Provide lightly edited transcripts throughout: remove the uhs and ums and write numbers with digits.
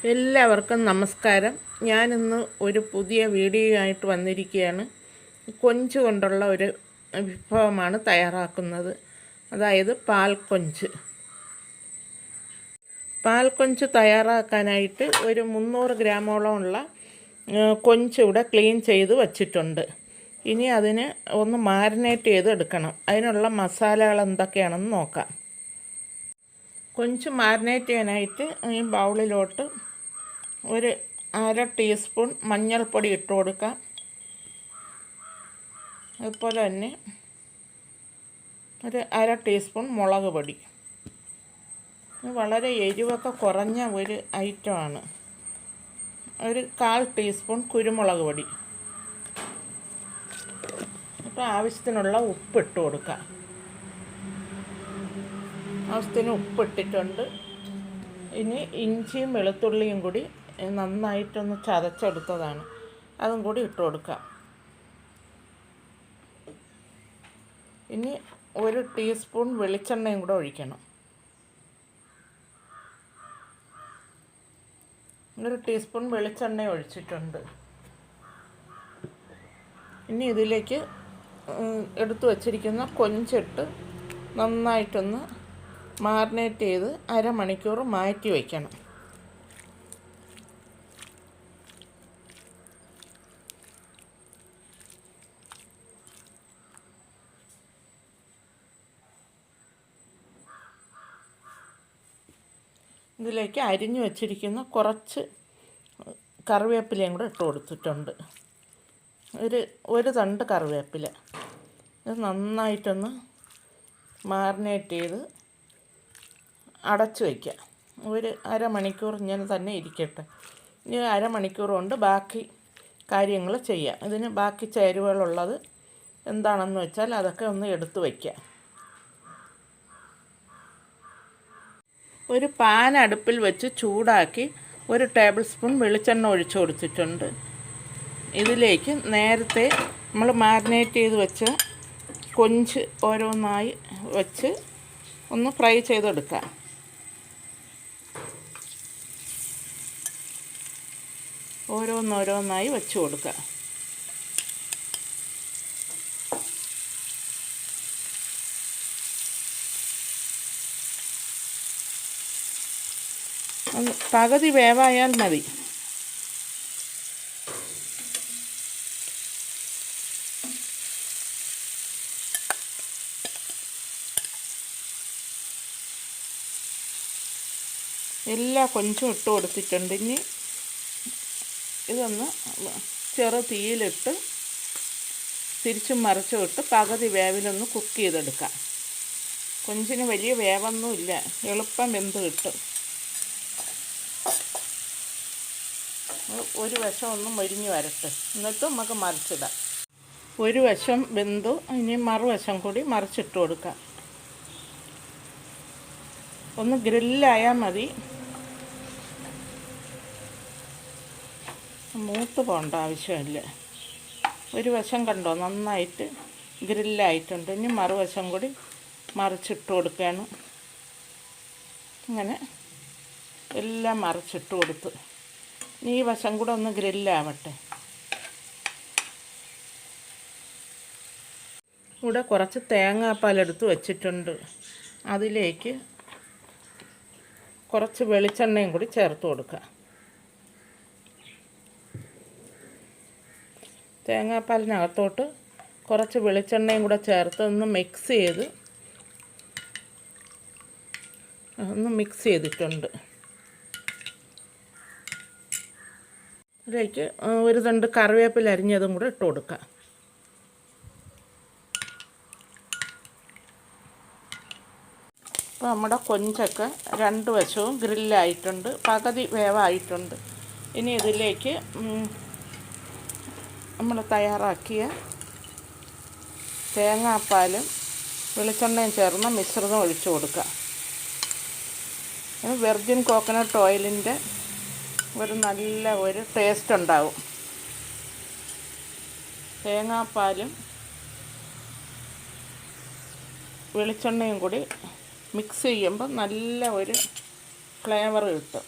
എല്ലാവർക്കും നമസ്കാരം. ഞാനിന്ന് ഒരു പുതിയ വീഡിയോ ആയിട്ട് വന്നിരിക്കുകയാണ്. കൊഞ്ച് കൊണ്ടുള്ള ഒരു വിഭവമാണ് തയ്യാറാക്കുന്നത്. അതായത് പാൽക്കൊഞ്ച് തയ്യാറാക്കാനായിട്ട് ഒരു 300 ഗ്രാമോളമുള്ള കൊഞ്ച് ഇവിടെ ക്ലീൻ ചെയ്ത് വച്ചിട്ടുണ്ട്. ഇനി അതിന് ഒന്ന് മാരിനേറ്റ് ചെയ്ത് എടുക്കണം. അതിനുള്ള മസാലകൾ എന്തൊക്കെയാണെന്ന് നോക്കാം. കൊഞ്ച് മാരിനേറ്റ് ചെയ്യാനായിട്ട് ഈ ബൗളിലോട്ട് ഒരു 1/2 ടീസ്പൂൺ മഞ്ഞൾപ്പൊടി ഇട്ട് കൊടുക്കാം. അതുപോലെ തന്നെ ഒരു 1/2 ടീസ്പൂൺ മുളക് പൊടി. വളരെ എരിവൊക്കെ കുറഞ്ഞ ഒരു ഐറ്റമാണ്. ഒരു 1/4 ടീസ്പൂൺ കുരുമുളക് പൊടി. അപ്പോൾ ആവശ്യത്തിനുള്ള ഉപ്പിട്ട് കൊടുക്കാം. ആവശ്യത്തിന് ഉപ്പിട്ടിട്ടുണ്ട്. ഇനി ഇഞ്ചിയും വെളുത്തുള്ളിയും കൂടി നന്നായിട്ടൊന്ന് ചതച്ചെടുത്തതാണ്, അതും കൂടി ഇട്ട് കൊടുക്കാം. ഇനി 1 ടീസ്പൂൺ വെളിച്ചെണ്ണയും കൂടെ ഒഴിക്കണം. 1 ടീസ്പൂൺ വെളിച്ചെണ്ണ ഒഴിച്ചിട്ടുണ്ട്. ഇനി ഇതിലേക്ക് എടുത്തു വച്ചിരിക്കുന്ന കൊഞ്ചിട്ട് നന്നായിട്ടൊന്ന് മാരിനേറ്റ് ചെയ്ത് അരമണിക്കൂർ മാറ്റി വയ്ക്കണം. ഇതിലേക്ക് അരിഞ്ഞു വച്ചിരിക്കുന്ന കുറച്ച് കറിവേപ്പിലയും കൂടെ ഇട്ട് കൊടുത്തിട്ടുണ്ട്. ഒരു തണ്ട് കറിവേപ്പില. ഇത് നന്നായിട്ടൊന്ന് മാരിനേറ്റ് ചെയ്ത് അടച്ചു വയ്ക്കുക. ഒരു അരമണിക്കൂർ ഇങ്ങനെ തന്നെ ഇരിക്കട്ടെ. ഇനി അരമണിക്കൂർ കൊണ്ട് ബാക്കി കാര്യങ്ങൾ ചെയ്യാം. ഇതിന് ബാക്കി ചേരുവകളുള്ളത് എന്താണെന്ന് വെച്ചാൽ അതൊക്കെ ഒന്ന് എടുത്തു വയ്ക്കുക. ഒരു പാൻ അടുപ്പിൽ വെച്ച് ചൂടാക്കി 1 ടേബിൾ സ്പൂൺ വെളിച്ചെണ്ണ ഒഴിച്ചു കൊടുത്തിട്ടുണ്ട്. ഇതിലേക്ക് നേരത്തെ നമ്മൾ മാരിനേറ്റ് ചെയ്ത് വെച്ച കൊഞ്ച് ഓരോന്നായി വെച്ച് ഒന്ന് ഫ്രൈ ചെയ്തെടുക്കാം. ഓരോന്നോരോന്നായി വെച്ച് കൊടുക്കുക. പകുതി വേവായാൽ മതി. എല്ലാ കൊഞ്ചും ഇട്ട് കൊടുത്തിട്ടുണ്ട്. ഇനി ഇതൊന്ന് ചെറു തീയിലിട്ട് തിരിച്ചും മറിച്ചും ഇട്ട് പകുതി വേവിലൊന്ന് കുക്ക് ചെയ്തെടുക്കാം. കൊഞ്ചിന് വലിയ വേവൊന്നുമില്ല, എളുപ്പം വെന്ത് കിട്ടും. ഒരു വശം ഒന്ന് മൊരിഞ്ഞ് വരട്ടെ, എന്നിട്ട് നമുക്ക് മറിച്ചിടാം. ഒരു വശം വെന്തു. ഇനി മറുവശം കൂടി മറിച്ചിട്ട് കൊടുക്കാം. ഒന്ന് ഗ്രില്ലായാൽ മതി, മൂത്ത് പോകേണ്ട ആവശ്യമില്ല. ഒരു വശം കണ്ടോ നന്നായിട്ട് ഗ്രില്ലായിട്ടുണ്ട്. ഇനി മറുവശം കൂടി മറിച്ചിട്ട് കൊടുക്കുകയാണ്. അങ്ങനെ എല്ലാം മറിച്ചിട്ട് കൊടുത്ത് ഈ വശം കൂടെ ഒന്ന് ഗ്രില്ലാവട്ടെ. ഇവിടെ കുറച്ച് തേങ്ങാപ്പാലെടുത്ത് വച്ചിട്ടുണ്ട്. അതിലേക്ക് കുറച്ച് വെളിച്ചെണ്ണയും കൂടി ചേർത്ത് കൊടുക്കുക. തേങ്ങാപ്പാലിനകത്തോട്ട് കുറച്ച് വെളിച്ചെണ്ണയും കൂടെ ചേർത്ത് ഒന്ന് മിക്സ് ചെയ്തിട്ടുണ്ട്. ഇതിലേക്ക് 1 തണ്ട് കറിവേപ്പില അരിഞ്ഞതും കൂടെ ഇട്ട് കൊടുക്കുക. അപ്പോൾ നമ്മുടെ കൊഞ്ചൊക്കെ 2 വശവും ഗ്രില്ലായിട്ടുണ്ട്, പകുതി വേവായിട്ടുണ്ട്. ഇനി ഇതിലേക്ക് നമ്മൾ തയ്യാറാക്കിയ തേങ്ങാപ്പാലും വെളിച്ചെണ്ണയും ചേർന്ന മിശ്രിതം ഒഴിച്ചു കൊടുക്കുക. വെർജിൻ കോക്കനട്ട് ഓയിലിൻ്റെ നല്ല ഒരു ടേസ്റ്റ് ഉണ്ടാവും. തേങ്ങാപ്പാലും വെളിച്ചെണ്ണയും കൂടി മിക്സ് ചെയ്യുമ്പോൾ നല്ല ഒരു ഫ്ലേവർ കിട്ടും.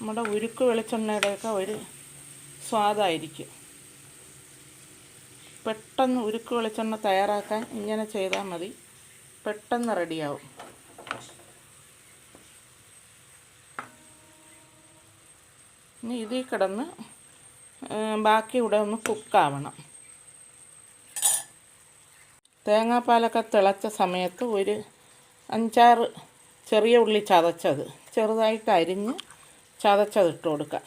നമ്മുടെ ഉരുക്ക് വെളിച്ചെണ്ണയുടെയൊക്കെ ഒരു സ്വാദായിരിക്കും. പെട്ടെന്ന് ഉരുക്ക് വെളിച്ചെണ്ണ തയ്യാറാക്കാൻ ഇങ്ങനെ ചെയ്താൽ മതി, പെട്ടെന്ന് റെഡിയാവും. ഇനി ഇതിൽ കിടന്ന് ബാക്കി ഇവിടെ ഒന്ന് കുക്കാവണം. തേങ്ങാപ്പാലൊക്കെ തിളച്ച സമയത്ത് ഒരു 5-6 ചെറിയ ഉള്ളി ചതച്ചത് ചെറുതായിട്ട് അരിഞ്ഞ് ചതച്ചതിട്ട് കൊടുക്കാം.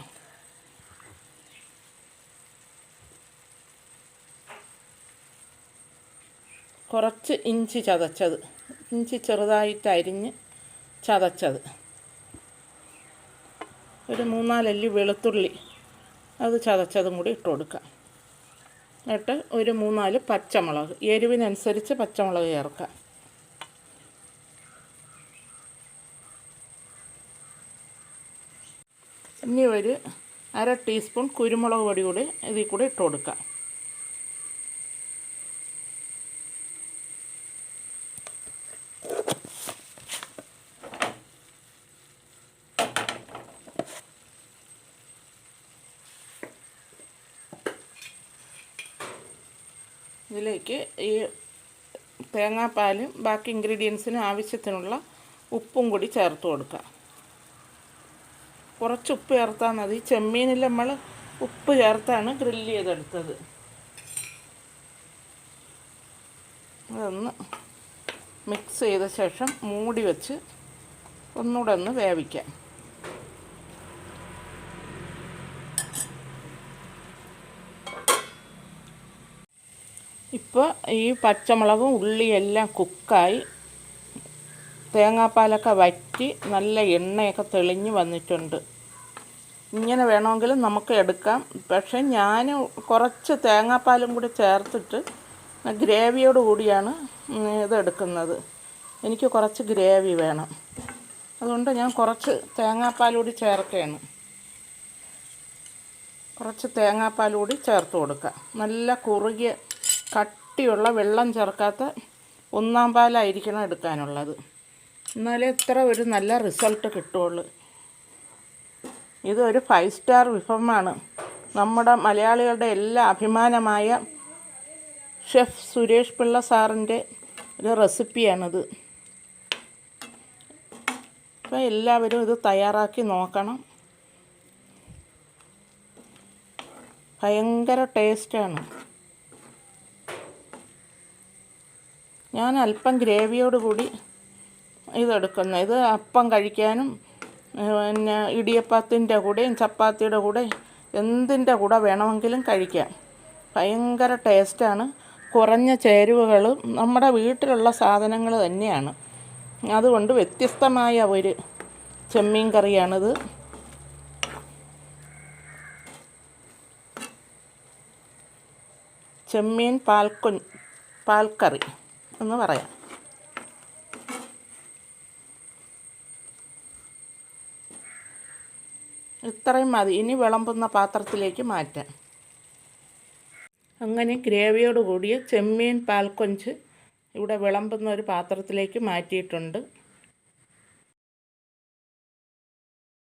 കുറച്ച് ഇഞ്ചി ചതച്ചത്, ഇഞ്ചി ചെറുതായിട്ട് അരിഞ്ഞ് ചതച്ചത്, ഒരു 3-4 അല്ലി വെളുത്തുള്ളി അത് ചതച്ചതും കൂടി ഇട്ട് കൊടുക്കാം. എന്നിട്ട് ഒരു 3-4 പച്ചമുളക്, എരിവിനനുസരിച്ച് പച്ചമുളക് ചേർക്കാം. ഇനി ഒരു 1/2 ടീസ്പൂൺ കുരുമുളക് പൊടി കൂടി ഇതിൽ കൂടി ഇട്ട് കൊടുക്കാം. ഇതിലേക്ക് ഈ തേങ്ങാപ്പാലും ബാക്കി ഇൻഗ്രീഡിയൻസിന് ആവശ്യത്തിനുള്ള ഉപ്പും കൂടി ചേർത്ത് കൊടുക്കാം. കുറച്ച് ഉപ്പ് ചേർത്താൽ മതി. ചെമ്മീനിൽ നമ്മൾ ഉപ്പ് ചേർത്താണ് ഗ്രില്ല് ചെയ്തെടുത്തത്. അതൊന്ന് മിക്സ് ചെയ്ത ശേഷം മൂടി വെച്ച് ഒന്നുകൂടെ ഒന്ന് വേവിക്കാം. ഇപ്പോൾ ഈ പച്ചമുളകും ഉള്ളിയെല്ലാം കുക്കായി തേങ്ങാപ്പാലൊക്കെ വറ്റി നല്ല എണ്ണയൊക്കെ തെളിഞ്ഞ് വന്നിട്ടുണ്ട്. ഇങ്ങനെ വേണമെങ്കിലും നമുക്ക് എടുക്കാം. പക്ഷേ ഞാൻ കുറച്ച് തേങ്ങാപ്പാലും കൂടി ചേർത്തിട്ട് ഗ്രേവിയോട് കൂടിയാണ് ഇതെടുക്കുന്നത്. എനിക്ക് കുറച്ച് ഗ്രേവി വേണം, അതുകൊണ്ട് ഞാൻ കുറച്ച് തേങ്ങാപ്പാൽ കൂടി ചേർക്കുകയാണ്. കുറച്ച് തേങ്ങാപ്പാൽ കൂടി ചേർത്ത് കൊടുക്കാം. നല്ല കുറുകിയ കട്ടിയുള്ള വെള്ളം ചേർക്കാത്ത 1-ാം പാലായിരിക്കണം എടുക്കാനുള്ളത്, എന്നാലേ ഇത്ര ഒരു നല്ല റിസൾട്ട് കിട്ടുള്ളൂ. ഇതൊരു 5 സ്റ്റാർ വിഭവമാണ്. നമ്മുടെ മലയാളികളുടെ എല്ലാ അഭിമാനമായ ഷെഫ് സുരേഷ് പിള്ള സാറിൻ്റെ ഒരു റെസിപ്പിയാണിത്. അപ്പോൾ എല്ലാവരും ഇത് തയ്യാറാക്കി നോക്കണം. ഭയങ്കര ടേസ്റ്റാണ്. ഞാൻ അല്പം ഗ്രേവിയോട് കൂടി ഇതെടുക്കുന്നത്. ഇത് അപ്പം കഴിക്കാനും പിന്നെ ഇടിയപ്പത്തിൻ്റെ കൂടെയും ചപ്പാത്തിയുടെ കൂടെ എന്തിൻ്റെ കൂടെ വേണമെങ്കിലും കഴിക്കാം. ഭയങ്കര ടേസ്റ്റാണ്. കുറഞ്ഞ ചേരുവകളും നമ്മുടെ വീട്ടിലുള്ള സാധനങ്ങൾ തന്നെയാണ്. അതുകൊണ്ട് വ്യത്യസ്തമായ ഒരു ചെമ്മീൻ കറിയാണിത്. ചെമ്മീൻ പാൽക്കറി എന്ന് പറയാം. ഇത്രയും മതി. ഇനി വിളമ്പുന്ന പാത്രത്തിലേക്ക് മാറ്റാം. അങ്ങനെ ഗ്രേവിയോട് കൂടിയ ചെമ്മീൻ പാൽക്കൊഞ്ച് ഇവിടെ വിളമ്പുന്ന ഒരു പാത്രത്തിലേക്ക് മാറ്റിയിട്ടുണ്ട്.